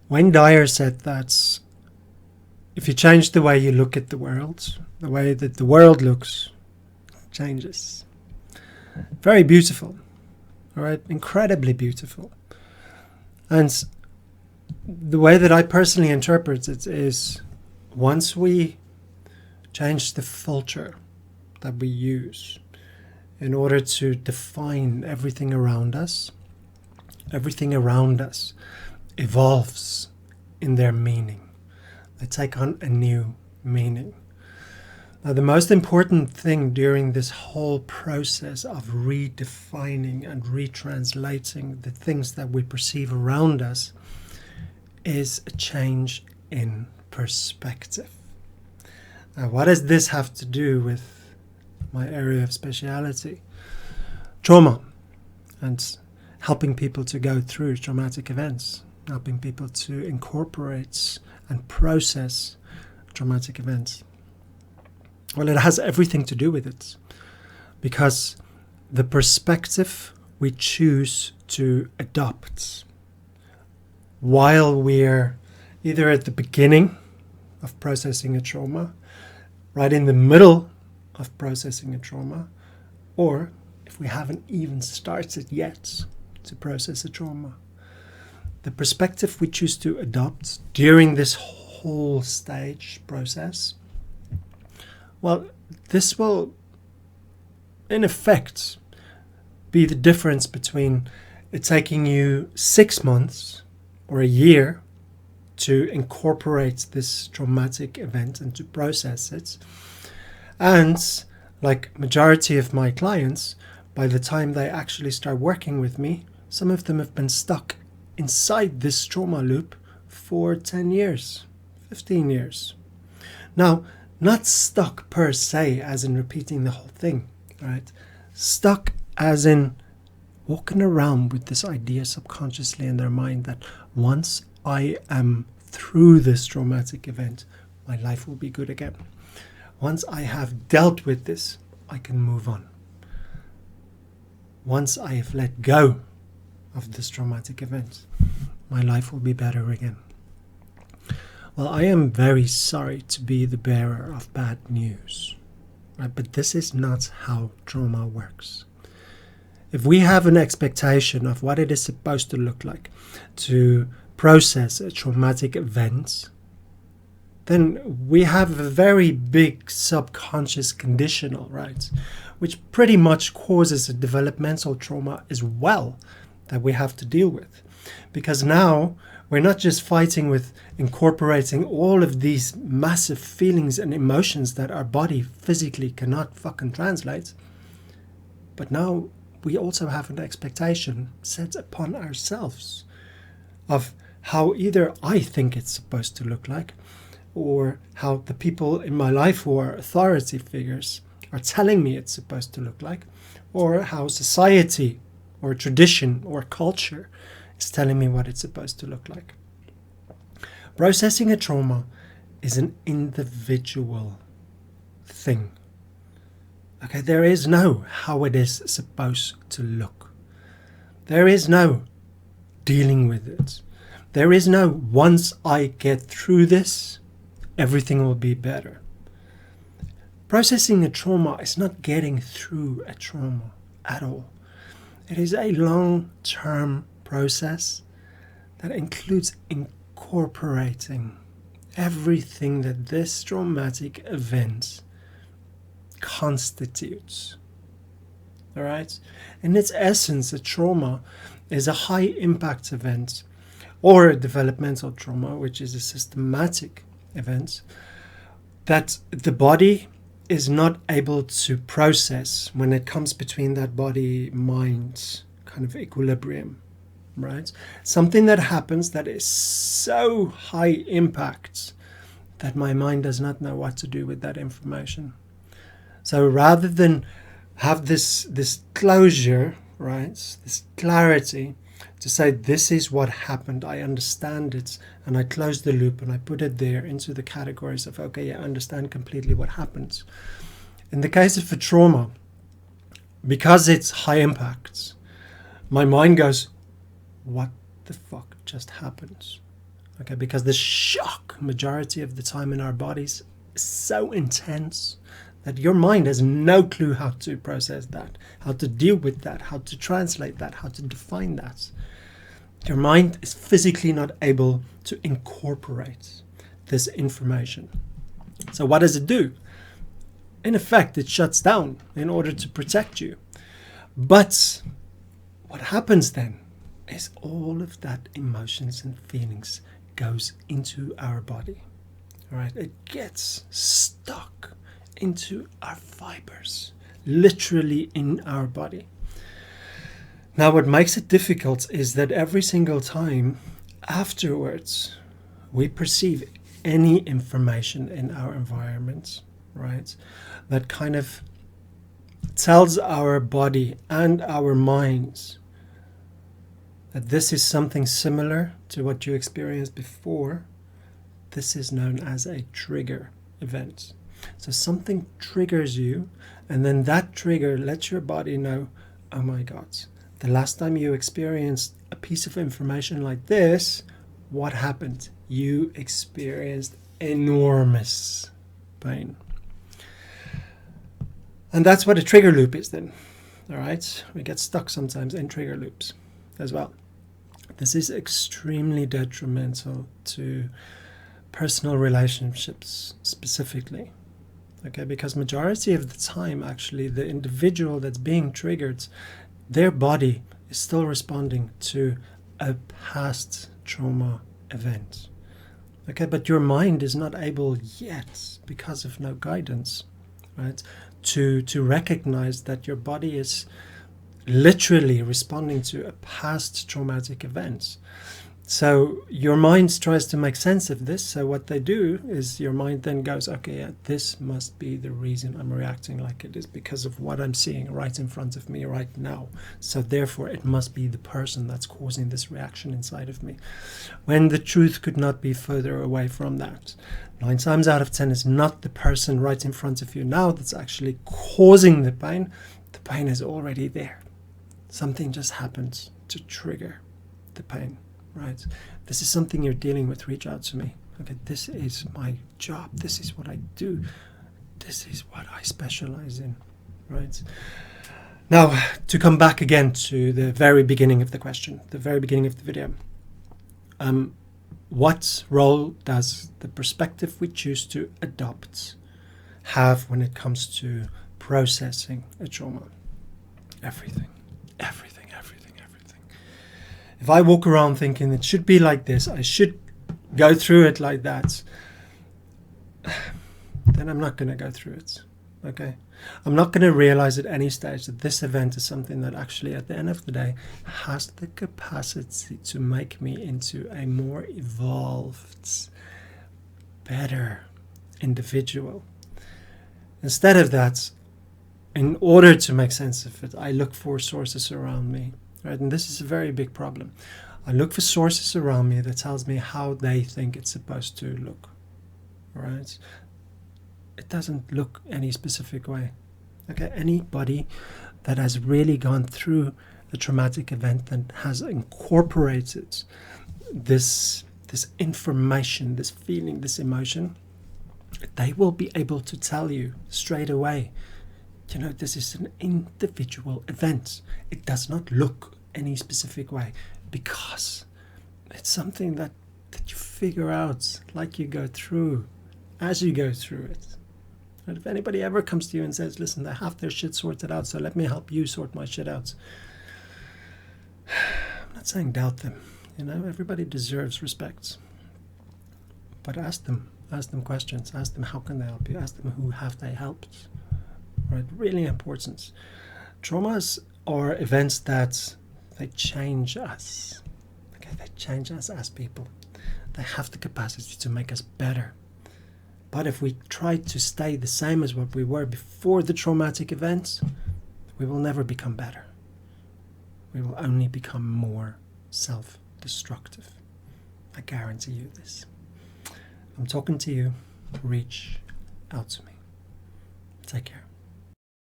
Wayne Dyer said that if you change the way you look at the world, the way that the world looks changes. Very beautiful, all right? Incredibly beautiful. And the way that I personally interpret it is, once we change the filter that we use in order to define everything around us evolves in their meaning. They take on a new meaning. Now, the most important thing during this whole process of redefining and retranslating the things that we perceive around us is a change in perspective. Now, what does this have to do with my area of speciality? Trauma, and helping people to go through traumatic events, helping people to incorporate and process traumatic events. Well, it has everything to do with it, because the perspective we choose to adopt while we're either at the beginning of processing a trauma, right in the middle of processing a trauma, or if we haven't even started yet to process a trauma. The perspective we choose to adopt during this whole stage process, well, this will, in effect, be the difference between it taking you 6 months or a year to incorporate this traumatic event and to process it. And like majority of my clients, by the time they actually start working with me, some of them have been stuck inside this trauma loop for 10 years, 15 years. Now, not stuck per se, as in repeating the whole thing, right? Stuck as in walking around with this idea subconsciously in their mind that once I am through this traumatic event, my life will be good again. Once I have dealt with this, I can move on. Once I have let go of this traumatic event, my life will be better again. Well, I am very sorry to be the bearer of bad news, right? But this is not how trauma works. If we have an expectation of what it is supposed to look like to process a traumatic event, then we have a very big subconscious conditional, right? Which pretty much causes a developmental trauma as well that we have to deal with. Because now we're not just fighting with incorporating all of these massive feelings and emotions that our body physically cannot fucking translate, but now we also have an expectation set upon ourselves of how either I think it's supposed to look like, or how the people in my life who are authority figures are telling me it's supposed to look like, or how society or tradition or culture is telling me what it's supposed to look like. Processing a trauma is an individual thing. Okay, there is no how it is supposed to look. There is no dealing with it. There is no once I get through this, everything will be better. Processing a trauma is not getting through a trauma at all. It is a long-term process that includes incorporating everything that this traumatic event constitutes. All right? In its essence, a trauma is a high-impact event, or a developmental trauma, which is a systematic event that the body is not able to process when it comes between that body-mind kind of equilibrium, right? Something that happens that is so high impact that my mind does not know what to do with that information. So rather than have this closure, right, this clarity to say this is what happened, I understand it, and I close the loop and I put it there into the categories of, okay, I understand completely what happened. In the case of a trauma, because it's high impact, my mind goes, what the fuck just happened? Okay, because the shock majority of the time in our bodies is so intense that your mind has no clue how to process that, how to deal with that, how to translate that, how to define that. Your mind is physically not able to incorporate this information. So what does it do? In effect, it shuts down in order to protect you. But what happens then is all of that emotions and feelings goes into our body. All right, it gets stuck into our fibers, literally in our body. Now, what makes it difficult is that every single time afterwards we perceive any information in our environment, right, that kind of tells our body and our minds that this is something similar to what you experienced before, this is known as a trigger event. So something triggers you, and then that trigger lets your body know, oh my God, the last time you experienced a piece of information like this, what happened? You experienced enormous pain. And that's what a trigger loop is then. All right, we get stuck sometimes in trigger loops as well. This is extremely detrimental to personal relationships specifically. Okay, because majority of the time, actually, the individual that's being triggered, their body is still responding to a past trauma event. Okay, but your mind is not able yet, because of no guidance, right, to recognize that your body is literally responding to a past traumatic event. So your mind tries to make sense of this. So what they do is your mind then goes, okay, yeah, this must be the reason I'm reacting like it is, because of what I'm seeing right in front of me right now. So therefore it must be the person that's causing this reaction inside of me. When the truth could not be further away from that. 9 times out of 10 is not the person right in front of you now that's actually causing the pain. The pain is already there. Something just happens to trigger the pain. Right, this is something you're dealing with. Reach out to me. Okay, this is my job. This is what I do. This is what I specialize in. Right. Now, to come back again to the very beginning of the question, the very beginning of the video. What role does the perspective we choose to adopt have when it comes to processing a trauma? Everything. If I walk around thinking it should be like this, I should go through it like that, then I'm not going to go through it. Okay? I'm not going to realize at any stage that this event is something that actually at the end of the day has the capacity to make me into a more evolved, better individual. Instead of that, in order to make sense of it, I look for sources around me. Right? And this is a very big problem. I look for sources around me that tells me how they think it's supposed to look. Right? It doesn't look any specific way. Okay, anybody that has really gone through a traumatic event and has incorporated this information, this feeling, this emotion, they will be able to tell you straight away, you know, this is an individual event. It does not look any specific way, because it's something that you figure out like you go through, as you go through it. And if anybody ever comes to you and says, listen, they have their shit sorted out, so let me help you sort my shit out. I'm not saying doubt them. You know, everybody deserves respect. But ask them questions. Ask them how can they help you. Ask them who have they helped. Right, really important. Traumas are events that they change us. Okay, they change us as people. They have the capacity to make us better. But if we try to stay the same as what we were before the traumatic events, we will never become better. We will only become more self-destructive. I guarantee you this. I'm talking to you. Reach out to me. Take care.